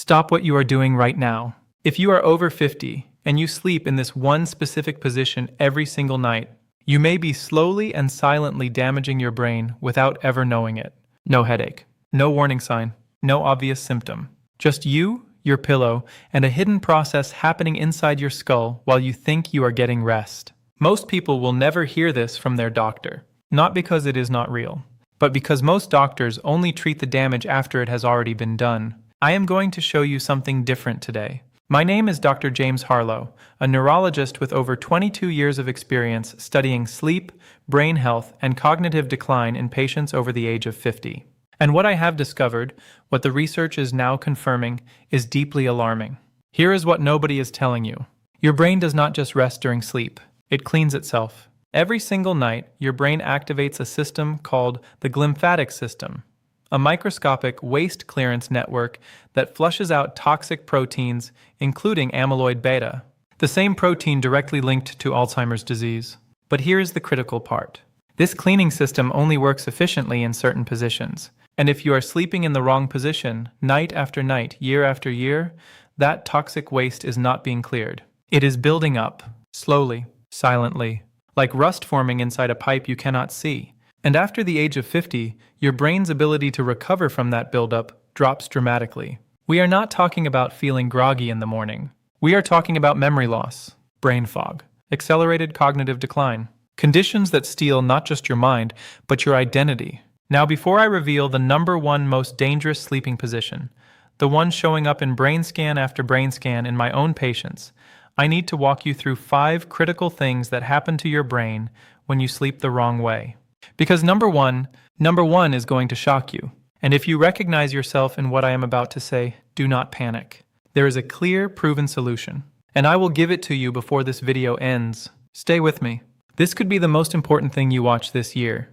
Stop what you are doing right now. If you are over 50 and you sleep in this one specific position every single night, you may be slowly and silently damaging your brain without ever knowing it. No headache, no warning sign, no obvious symptom. Just you, your pillow, and a hidden process happening inside your skull while you think you are getting rest. Most people will never hear this from their doctor, not because it is not real, but because most doctors only treat the damage after it has already been done. I am going to show you something different today. My name is Dr. James Harlow, a neurologist with over 22 years of experience studying sleep, brain health, and cognitive decline in patients over the age of 50. And what I have discovered, what the research is now confirming, is deeply alarming. Here is what nobody is telling you. Your brain does not just rest during sleep, it cleans itself. Every single night, your brain activates a system called the glymphatic system, a microscopic waste clearance network that flushes out toxic proteins, including amyloid beta, the same protein directly linked to Alzheimer's disease. But here is the critical part. This cleaning system only works efficiently in certain positions, and if you are sleeping in the wrong position, night after night, year after year, that toxic waste is not being cleared. It is building up, slowly, silently, like rust forming inside a pipe you cannot see. And after the age of 50, your brain's ability to recover from that buildup drops dramatically. We are not talking about feeling groggy in the morning. We are talking about memory loss, brain fog, accelerated cognitive decline, conditions that steal not just your mind, but your identity. Now, before I reveal the number one most dangerous sleeping position, the one showing up in brain scan after brain scan in my own patients, I need to walk you through 5 critical things that happen to your brain when you sleep the wrong way. Because number one is going to shock you. And if you recognize yourself in what I am about to say, do not panic. There is a clear, proven solution. And I will give it to you before this video ends. Stay with me. This could be the most important thing you watch this year.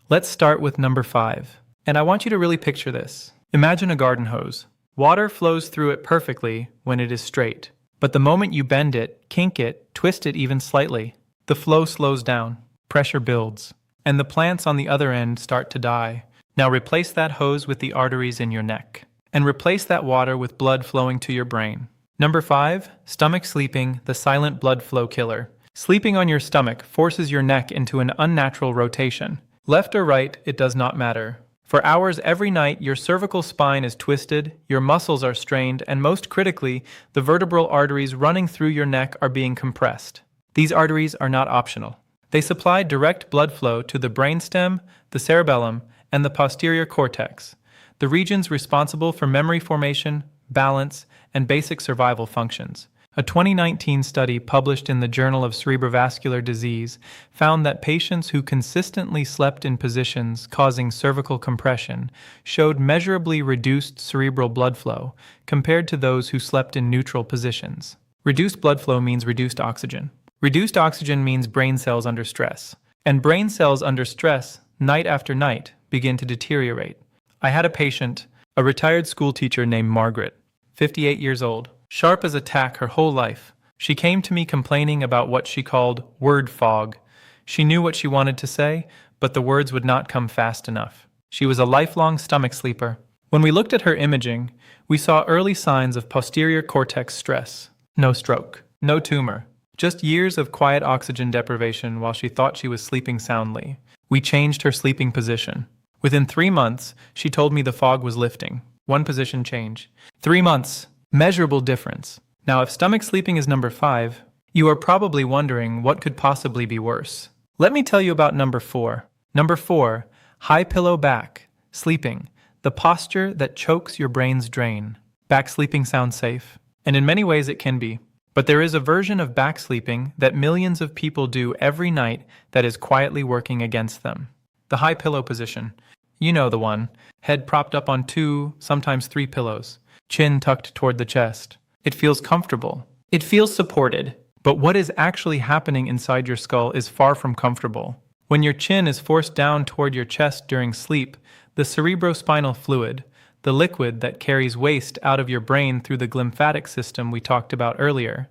Let's start with number 5. And I want you to really picture this. Imagine a garden hose. Water flows through it perfectly when it is straight. But the moment you bend it, kink it, twist it even slightly, the flow slows down, pressure builds, and the plants on the other end start to die. Now replace that hose with the arteries in your neck, and replace that water with blood flowing to your brain. Number 5, stomach sleeping, the silent blood flow killer. Sleeping on your stomach forces your neck into an unnatural rotation. Left or right, it does not matter. For hours every night, your cervical spine is twisted, your muscles are strained, and most critically, the vertebral arteries running through your neck are being compressed. These arteries are not optional. They supply direct blood flow to the brainstem, the cerebellum, and the posterior cortex, the regions responsible for memory formation, balance, and basic survival functions. A 2019 study published in the Journal of Cerebrovascular Disease found that patients who consistently slept in positions causing cervical compression showed measurably reduced cerebral blood flow compared to those who slept in neutral positions. Reduced blood flow means reduced oxygen. Reduced oxygen means brain cells under stress. And brain cells under stress, night after night, begin to deteriorate. I had a patient, a retired school teacher named Margaret, 58 years old, sharp as a tack her whole life. She came to me complaining about what she called word fog. She knew what she wanted to say, but the words would not come fast enough. She was a lifelong stomach sleeper. When we looked at her imaging, we saw early signs of posterior cortex stress. No stroke, no tumor, just years of quiet oxygen deprivation while she thought she was sleeping soundly. We changed her sleeping position. Within 3 months, she told me the fog was lifting. One position change. 3 months. Measurable difference. Now, if stomach sleeping is number 5, you are probably wondering what could possibly be worse. Let me tell you about number 4. Number 4, high pillow back, sleeping, the posture that chokes your brain's drain. Back sleeping sounds safe, and in many ways it can be. But there is a version of back sleeping that millions of people do every night that is quietly working against them. The high pillow position. You know the one. Head propped up on 2, sometimes 3 pillows. Chin tucked toward the chest. It feels comfortable. It feels supported. But what is actually happening inside your skull is far from comfortable. When your chin is forced down toward your chest during sleep, the cerebrospinal fluid, the liquid that carries waste out of your brain through the glymphatic system we talked about earlier,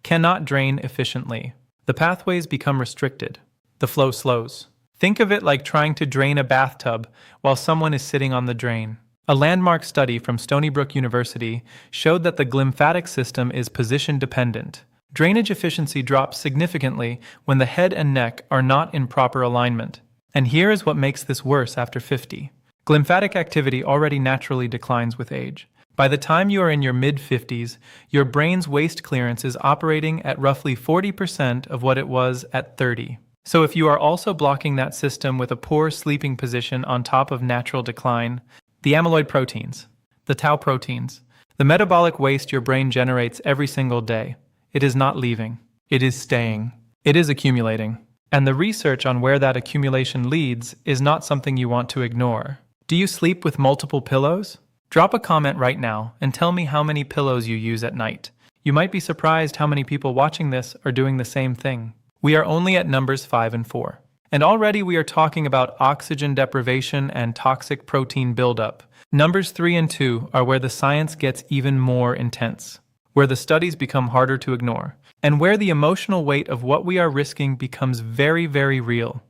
cannot drain efficiently. The pathways become restricted. The flow slows. Think of it like trying to drain a bathtub while someone is sitting on the drain. A landmark study from Stony Brook University showed that the glymphatic system is position dependent. Drainage efficiency drops significantly when the head and neck are not in proper alignment. And here is what makes this worse after 50. Glymphatic activity already naturally declines with age. By the time you are in your mid-50s, your brain's waste clearance is operating at roughly 40% of what it was at 30. So if you are also blocking that system with a poor sleeping position on top of natural decline, the amyloid proteins, the tau proteins, the metabolic waste your brain generates every single day, it is not leaving. It is staying. It is accumulating. And the research on where that accumulation leads is not something you want to ignore. Do you sleep with multiple pillows? Drop a comment right now and tell me how many pillows you use at night. You might be surprised how many people watching this are doing the same thing. We are only at numbers 5 and 4. And already we are talking about oxygen deprivation and toxic protein buildup. Numbers 3 and 2 are where the science gets even more intense, where the studies become harder to ignore, and where the emotional weight of what we are risking becomes very, very real.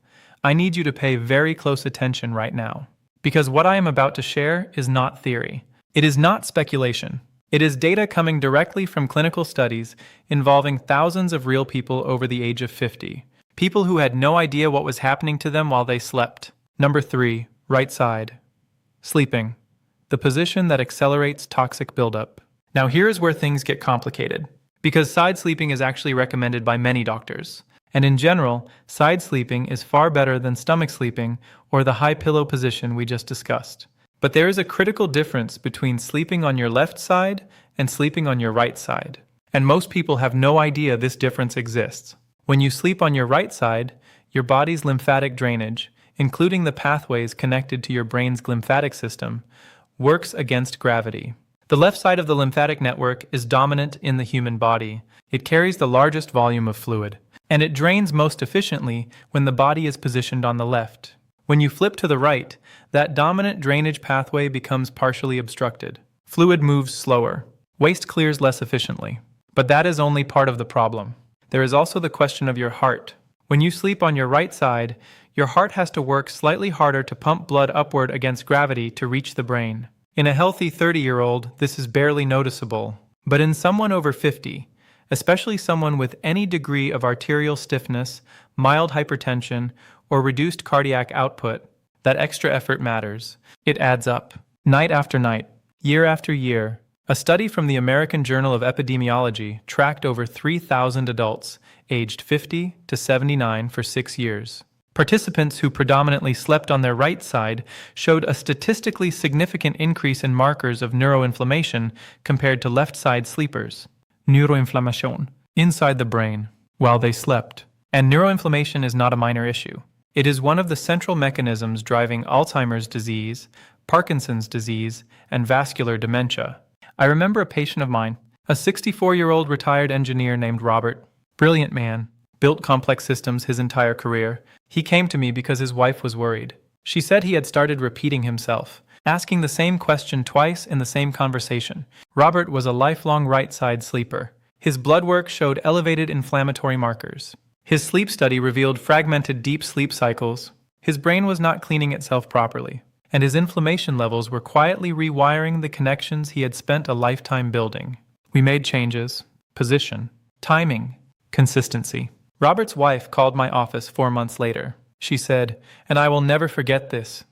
I need you to pay very close attention right now. Because what I am about to share is not theory. It is not speculation. It is data coming directly from clinical studies involving thousands of real people over the age of 50. People who had no idea what was happening to them while they slept. Number 3, right side. Sleeping. The position that accelerates toxic buildup. Now here is where things get complicated. Because side sleeping is actually recommended by many doctors. And in general, side sleeping is far better than stomach sleeping or the high pillow position we just discussed. But there is a critical difference between sleeping on your left side and sleeping on your right side. And most people have no idea this difference exists. When you sleep on your right side, your body's lymphatic drainage, including the pathways connected to your brain's glymphatic system, works against gravity. The left side of the lymphatic network is dominant in the human body. It carries the largest volume of fluid. And it drains most efficiently when the body is positioned on the left. When you flip to the right, that dominant drainage pathway becomes partially obstructed. Fluid moves slower. Waste clears less efficiently. But that is only part of the problem. There is also the question of your heart. When you sleep on your right side, your heart has to work slightly harder to pump blood upward against gravity to reach the brain. In a healthy 30-year-old, this is barely noticeable. But in someone over 50, especially someone with any degree of arterial stiffness, mild hypertension, or reduced cardiac output, that extra effort matters. It adds up. Night after night, year after year, a study from the American Journal of Epidemiology tracked over 3,000 adults aged 50 to 79 for 6 years. Participants who predominantly slept on their right side showed a statistically significant increase in markers of neuroinflammation compared to left-side sleepers. Neuroinflammation, inside the brain, while they slept. And neuroinflammation is not a minor issue. It is one of the central mechanisms driving Alzheimer's disease, Parkinson's disease, and vascular dementia. I remember a patient of mine, a 64-year-old retired engineer named Robert. Brilliant man, built complex systems his entire career. He came to me because his wife was worried. She said he had started repeating himself, asking the same question twice in the same conversation. Robert was a lifelong right-side sleeper. His blood work showed elevated inflammatory markers. His sleep study revealed fragmented deep sleep cycles. His brain was not cleaning itself properly, and his inflammation levels were quietly rewiring the connections he had spent a lifetime building. We made changes, position, timing, consistency. Robert's wife called my office 4 months later. She said, and I will never forget this,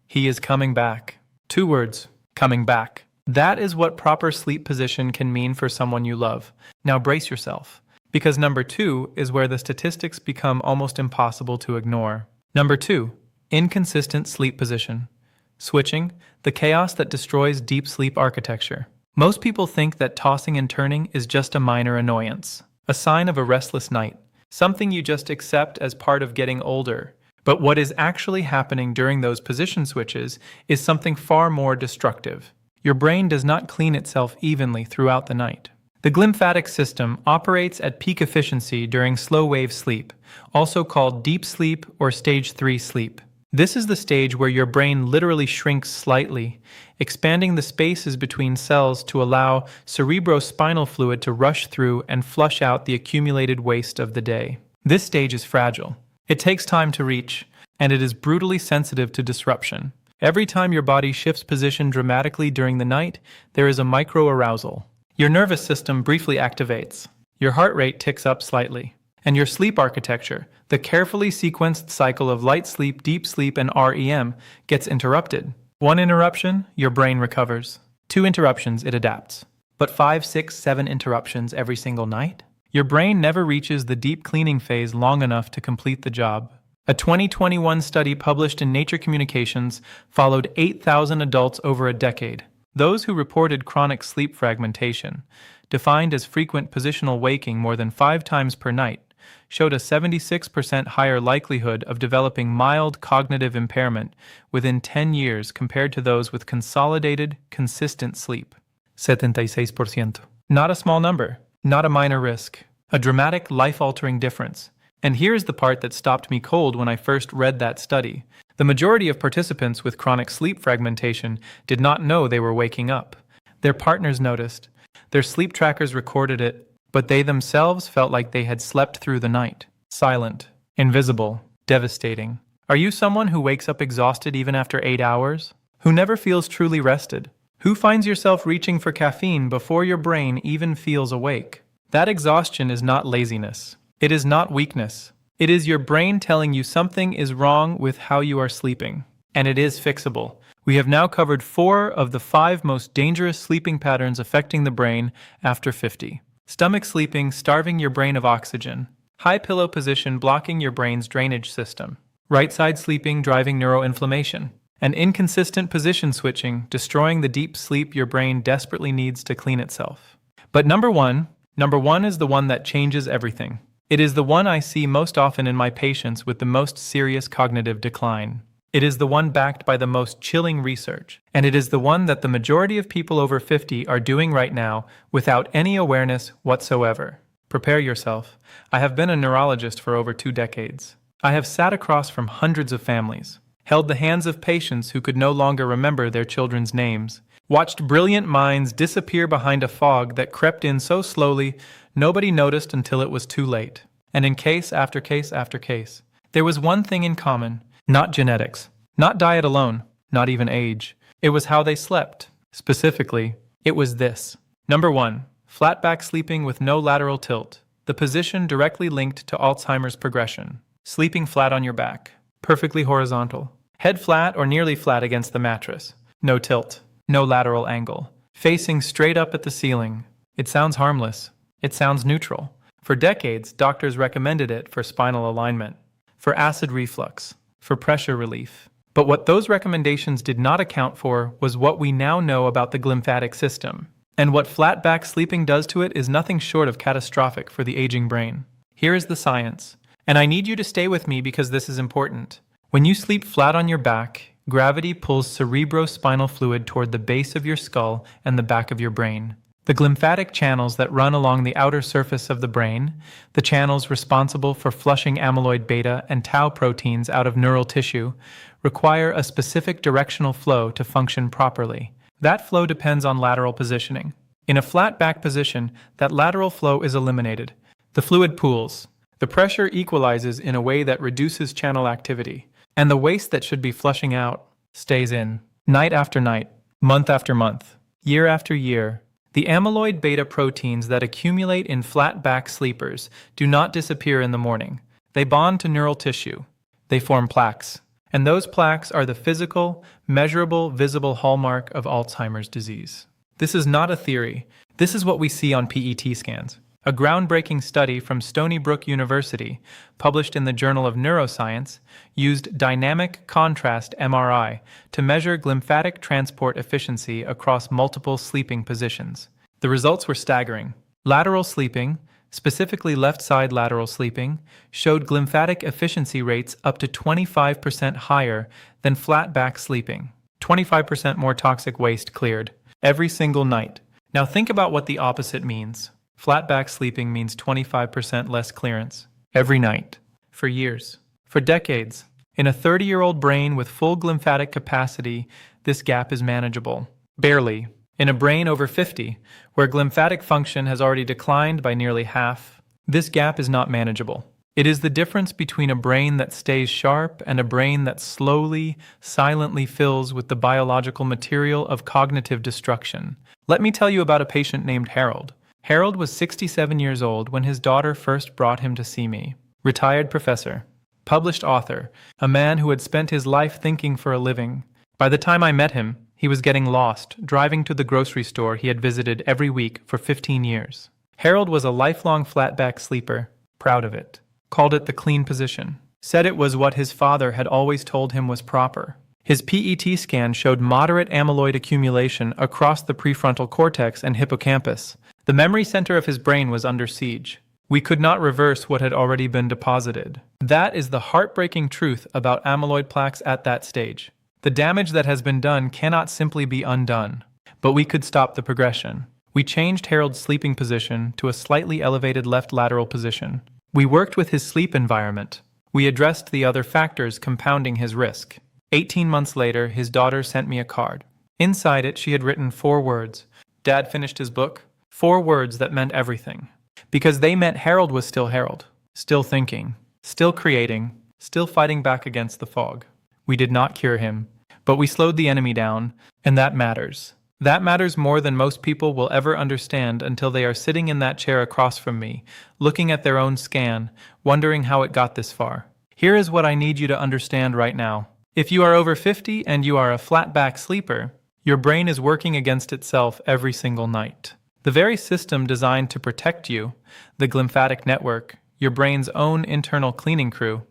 he is coming back. 2 words, coming back. That is what proper sleep position can mean for someone you love. Now brace yourself, because number 2 is where the statistics become almost impossible to ignore. Number 2, inconsistent sleep position. Switching, the chaos that destroys deep sleep architecture. Most people think that tossing and turning is just a minor annoyance, a sign of a restless night, something you just accept as part of getting older. But what is actually happening during those position switches is something far more destructive. Your brain does not clean itself evenly throughout the night. The glymphatic system operates at peak efficiency during slow-wave sleep, also called deep sleep or stage 3 sleep. This is the stage where your brain literally shrinks slightly, expanding the spaces between cells to allow cerebrospinal fluid to rush through and flush out the accumulated waste of the day. This stage is fragile. It takes time to reach, and it is brutally sensitive to disruption. Every time your body shifts position dramatically during the night, there is a micro-arousal. Your nervous system briefly activates. Your heart rate ticks up slightly. And your sleep architecture, the carefully sequenced cycle of light sleep, deep sleep, and REM, gets interrupted. One interruption, your brain recovers. 2 interruptions, it adapts. But 5, 6, 7 interruptions every single night? Your brain never reaches the deep cleaning phase long enough to complete the job. A 2021 study published in Nature Communications followed 8,000 adults over a decade. Those who reported chronic sleep fragmentation, defined as frequent positional waking more than 5 times per night, showed a 76% higher likelihood of developing mild cognitive impairment within 10 years compared to those with consolidated, consistent sleep. 76%. Not a small number, not a minor risk, a dramatic, life-altering difference. And here's the part that stopped me cold when I first read that study. The majority of participants with chronic sleep fragmentation did not know they were waking up. Their partners noticed. Their sleep trackers recorded it, but they themselves felt like they had slept through the night. Silent, invisible, devastating. Are you someone who wakes up exhausted even after 8 hours? Who never feels truly rested? Who finds yourself reaching for caffeine before your brain even feels awake? That exhaustion is not laziness. It is not weakness. It is your brain telling you something is wrong with how you are sleeping. And it is fixable. We have now covered 4 of the 5 most dangerous sleeping patterns affecting the brain after 50. Stomach sleeping, starving your brain of oxygen. High pillow position, blocking your brain's drainage system. Right side sleeping, driving neuroinflammation. And inconsistent position switching, destroying the deep sleep your brain desperately needs to clean itself. But number one is the one that changes everything. It is the one I see most often in my patients with the most serious cognitive decline. It is the one backed by the most chilling research, and it is the one that the majority of people over 50 are doing right now without any awareness whatsoever. Prepare yourself. I have been a neurologist for over 2 decades. I have sat across from hundreds of families, held the hands of patients who could no longer remember their children's names, watched brilliant minds disappear behind a fog that crept in so slowly nobody noticed until it was too late. And in case after case after case, there was one thing in common. Not genetics, not diet alone, not even age. It was how they slept. Specifically, it was this. Number 1, flat back sleeping with no lateral tilt, the position directly linked to Alzheimer's progression. Sleeping flat on your back, perfectly horizontal, head flat or nearly flat against the mattress. No tilt, no lateral angle, facing straight up at the ceiling. It sounds harmless. It sounds neutral. For decades, doctors recommended it for spinal alignment, for acid reflux, for pressure relief. But what those recommendations did not account for was what we now know about the glymphatic system. And what flat back sleeping does to it is nothing short of catastrophic for the aging brain. Here is the science. And I need you to stay with me because this is important. When you sleep flat on your back, gravity pulls cerebrospinal fluid toward the base of your skull and the back of your brain. The glymphatic channels that run along the outer surface of the brain, the channels responsible for flushing amyloid beta and tau proteins out of neural tissue, require a specific directional flow to function properly. That flow depends on lateral positioning. In a flat back position, that lateral flow is eliminated. The fluid pools. The pressure equalizes in a way that reduces channel activity. And the waste that should be flushing out stays in. Night after night, month after month, year after year. The amyloid beta proteins that accumulate in flat back sleepers do not disappear in the morning. They bond to neural tissue. They form plaques. And those plaques are the physical, measurable, visible hallmark of Alzheimer's disease. This is not a theory. This is what we see on PET scans. A groundbreaking study from Stony Brook University, published in the Journal of Neuroscience, used dynamic contrast MRI to measure glymphatic transport efficiency across multiple sleeping positions. The results were staggering. Lateral sleeping, specifically left side lateral sleeping, showed glymphatic efficiency rates up to 25% higher than flat back sleeping. 25% more toxic waste cleared every single night. Now think about what the opposite means. Flat back sleeping means 25% less clearance every night, for years, for decades. In a 30-year-old brain with full glymphatic capacity, this gap is manageable. Barely. In a brain over 50, where glymphatic function has already declined by nearly half, this gap is not manageable. It is the difference between a brain that stays sharp and a brain that slowly, silently fills with the biological material of cognitive destruction. Let me tell you about a patient named Harold. Harold was 67 years old when his daughter first brought him to see me. Retired professor, published author, a man who had spent his life thinking for a living. By the time I met him, he was getting lost, driving to the grocery store he had visited every week for 15 years. Harold was a lifelong flat-back sleeper, proud of it. Called it the clean position. Said it was what his father had always told him was proper. His PET scan showed moderate amyloid accumulation across the prefrontal cortex and hippocampus. The memory center of his brain was under siege. We could not reverse what had already been deposited. That is the heartbreaking truth about amyloid plaques at that stage. The damage that has been done cannot simply be undone. But we could stop the progression. We changed Harold's sleeping position to a slightly elevated left lateral position. We worked with his sleep environment. We addressed the other factors compounding his risk. 18 months later, his daughter sent me a card. Inside it, she had written 4 words. Dad finished his book. 4 words that meant everything. Because they meant Harold was still Harold. Still thinking. Still creating. Still fighting back against the fog. We did not cure him, but we slowed the enemy down, and that matters. That matters more than most people will ever understand until they are sitting in that chair across from me, looking at their own scan, wondering how it got this far. Here is what I need you to understand right now. If you are over 50 and you are a flat-back sleeper, your brain is working against itself every single night. The very system designed to protect you, the glymphatic network, your brain's own internal cleaning crew,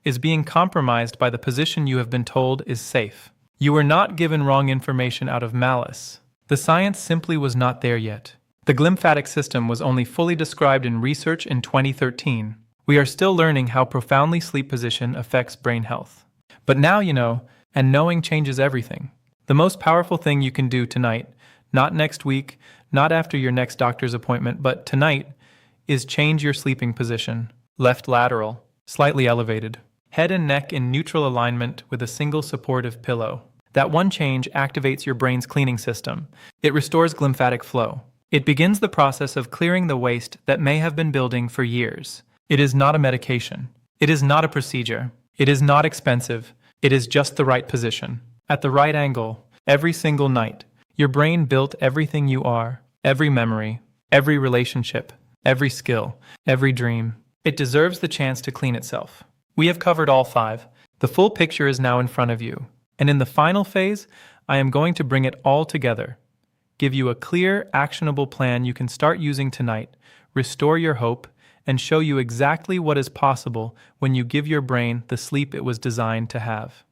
is being compromised by the position you have been told is safe. You were not given wrong information out of malice. The science simply was not there yet. The glymphatic system was only fully described in research in 2013. We are still learning how profoundly sleep position affects brain health. But now you know, and knowing changes everything. The most powerful thing you can do tonight, not next week, not after your next doctor's appointment, but tonight, is change your sleeping position. Left lateral, slightly elevated. Head and neck in neutral alignment with a single supportive pillow. That one change activates your brain's cleaning system. It restores glymphatic flow. It begins the process of clearing the waste that may have been building for years. It is not a medication. It is not a procedure. It is not expensive. It is just the right position. At the right angle, every single night. Your brain built everything you are, every memory, every relationship, every skill, every dream. It deserves the chance to clean itself. We have covered all 5. The full picture is now in front of you. And in the final phase, I am going to bring it all together. Give you a clear, actionable plan you can start using tonight, restore your hope, and show you exactly what is possible when you give your brain the sleep it was designed to have.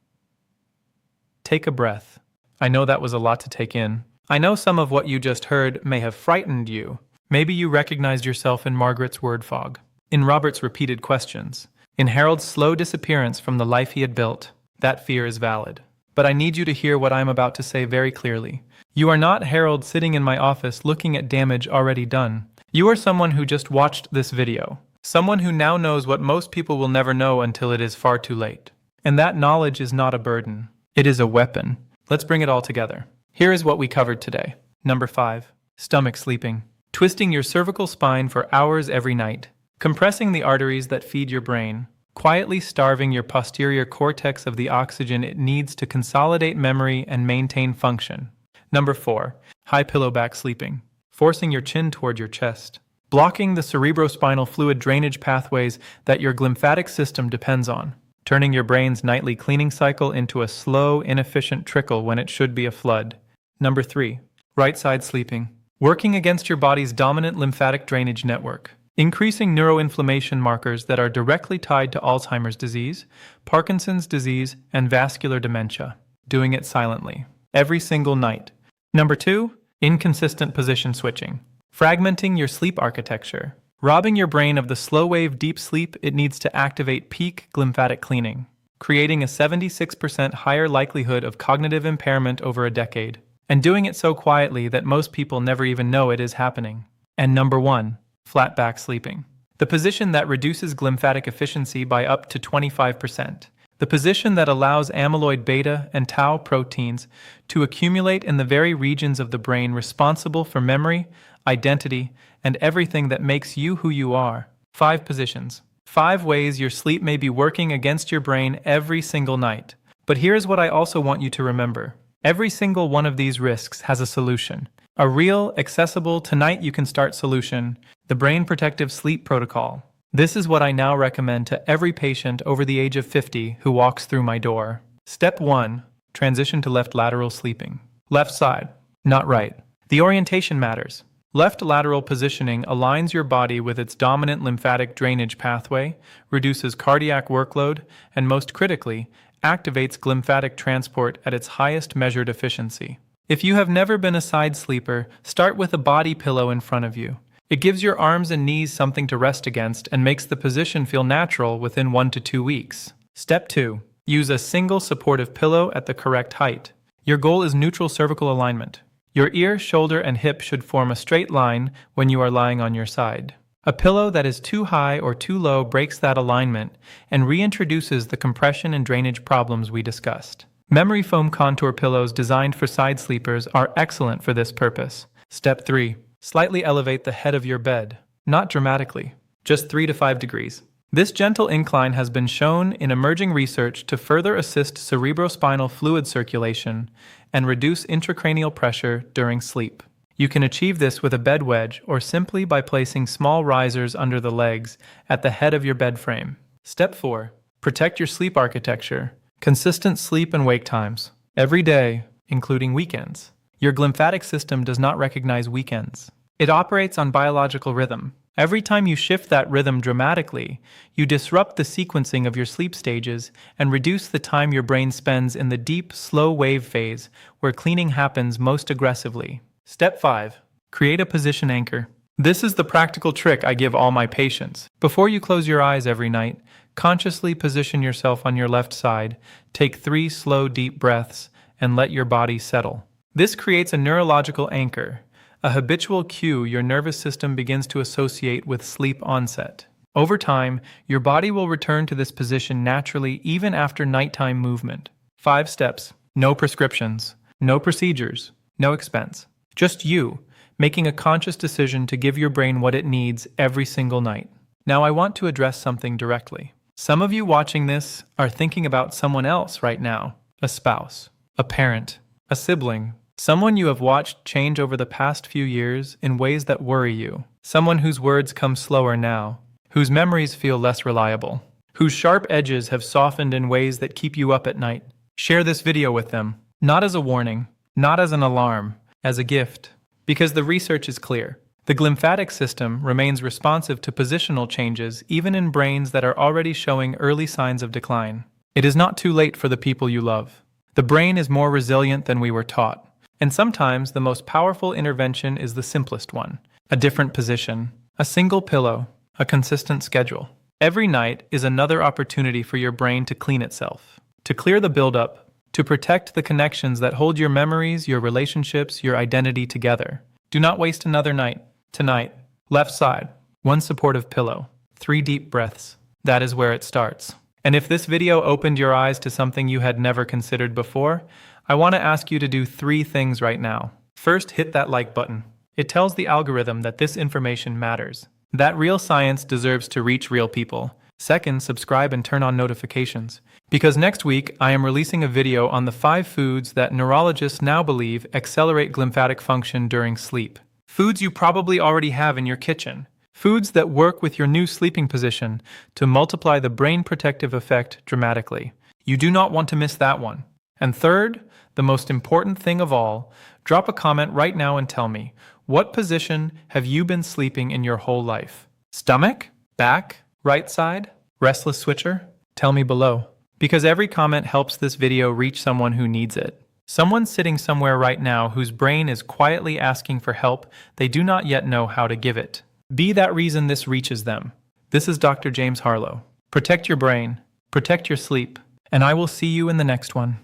Take a breath. I know that was a lot to take in. I know some of what you just heard may have frightened you. Maybe you recognized yourself in Margaret's word fog, in Robert's repeated questions, in Harold's slow disappearance from the life he had built. That fear is valid. But I need you to hear what I am about to say very clearly. You are not Harold sitting in my office looking at damage already done. You are someone who just watched this video. Someone who now knows what most people will never know until it is far too late. And that knowledge is not a burden. It is a weapon. Let's bring it all together. Here is what we covered today. Number 5. Stomach sleeping. Twisting your cervical spine for hours every night. Compressing the arteries that feed your brain. Quietly starving your posterior cortex of the oxygen it needs to consolidate memory and maintain function. Number 4. High pillowback sleeping. Forcing your chin toward your chest. Blocking the cerebrospinal fluid drainage pathways that your glymphatic system depends on. Turning your brain's nightly cleaning cycle into a slow, inefficient trickle when it should be a flood. Number 3. Right side sleeping. Working against your body's dominant lymphatic drainage network. Increasing neuroinflammation markers that are directly tied to Alzheimer's disease, Parkinson's disease, and vascular dementia. Doing it silently. Every single night. Number 2. Inconsistent position switching. Fragmenting your sleep architecture. Robbing your brain of the slow-wave deep sleep it needs to activate peak glymphatic cleaning. Creating a 76% higher likelihood of cognitive impairment over a decade. And doing it so quietly that most people never even know it is happening. And number 1. Flat back sleeping. The position that reduces glymphatic efficiency by up to 25%. The position that allows amyloid beta and tau proteins to accumulate in the very regions of the brain responsible for memory, identity, and everything that makes you who you are. 5 positions. 5 ways your sleep may be working against your brain every single night. But here's what I also want you to remember. Every single one of these risks has a solution. A real, accessible, tonight-you-can-start solution, the Brain Protective Sleep Protocol. This is what I now recommend to every patient over the age of 50 who walks through my door. Step 1. Transition to left lateral sleeping. Left side, not right. The orientation matters. Left lateral positioning aligns your body with its dominant lymphatic drainage pathway, reduces cardiac workload, and most critically, activates glymphatic transport at its highest measured efficiency. If you have never been a side sleeper, start with a body pillow in front of you. It gives your arms and knees something to rest against and makes the position feel natural within 1 to 2 weeks. Step 2. Use a single supportive pillow at the correct height. Your goal is neutral cervical alignment. Your ear, shoulder, and hip should form a straight line when you are lying on your side. A pillow that is too high or too low breaks that alignment and reintroduces the compression and drainage problems we discussed. Memory foam contour pillows designed for side sleepers are excellent for this purpose. Step 3. Slightly elevate the head of your bed. Not dramatically, just 3 to 5 degrees. This gentle incline has been shown in emerging research to further assist cerebrospinal fluid circulation and reduce intracranial pressure during sleep. You can achieve this with a bed wedge or simply by placing small risers under the legs at the head of your bed frame. Step 4. Protect your sleep architecture. Consistent sleep and wake times. Every day, including weekends. Your glymphatic system does not recognize weekends. It operates on biological rhythm. Every time you shift that rhythm dramatically, you disrupt the sequencing of your sleep stages and reduce the time your brain spends in the deep, slow wave phase where cleaning happens most aggressively. Step 5. Create a position anchor. This is the practical trick I give all my patients. Before you close your eyes every night, consciously position yourself on your left side, take 3 slow, deep breaths, and let your body settle. This creates a neurological anchor, a habitual cue your nervous system begins to associate with sleep onset. Over time, your body will return to this position naturally even after nighttime movement. 5 steps. No prescriptions. No procedures. No expense. Just you, making a conscious decision to give your brain what it needs every single night. Now I want to address something directly. Some of you watching this are thinking about someone else right now. A spouse, a parent, a sibling, someone you have watched change over the past few years in ways that worry you. Someone whose words come slower now, whose memories feel less reliable, whose sharp edges have softened in ways that keep you up at night. Share this video with them, not as a warning, not as an alarm, as a gift. Because the research is clear. The glymphatic system remains responsive to positional changes even in brains that are already showing early signs of decline. It is not too late for the people you love. The brain is more resilient than we were taught. And sometimes the most powerful intervention is the simplest one. A different position, a single pillow, a consistent schedule. Every night is another opportunity for your brain to clean itself, to clear the buildup, to protect the connections that hold your memories, your relationships, your identity together. Do not waste another night. Tonight, left side, 1 supportive pillow, 3 deep breaths. That is where it starts. And if this video opened your eyes to something you had never considered before, I want to ask you to do 3 things right now. First, hit that like button. It tells the algorithm that this information matters, that real science deserves to reach real people. Second, subscribe and turn on notifications. Because next week, I am releasing a video on the 5 foods that neurologists now believe accelerate glymphatic function during sleep. Foods you probably already have in your kitchen. Foods that work with your new sleeping position to multiply the brain protective effect dramatically. You do not want to miss that one. And third, the most important thing of all, drop a comment right now and tell me, what position have you been sleeping in your whole life? Stomach? Back? Right side? Restless switcher? Tell me below. Because every comment helps this video reach someone who needs it. Someone sitting somewhere right now whose brain is quietly asking for help they do not yet know how to give it. Be that reason this reaches them. This is Dr. James Harlow. Protect your brain, protect your sleep, and I will see you in the next one.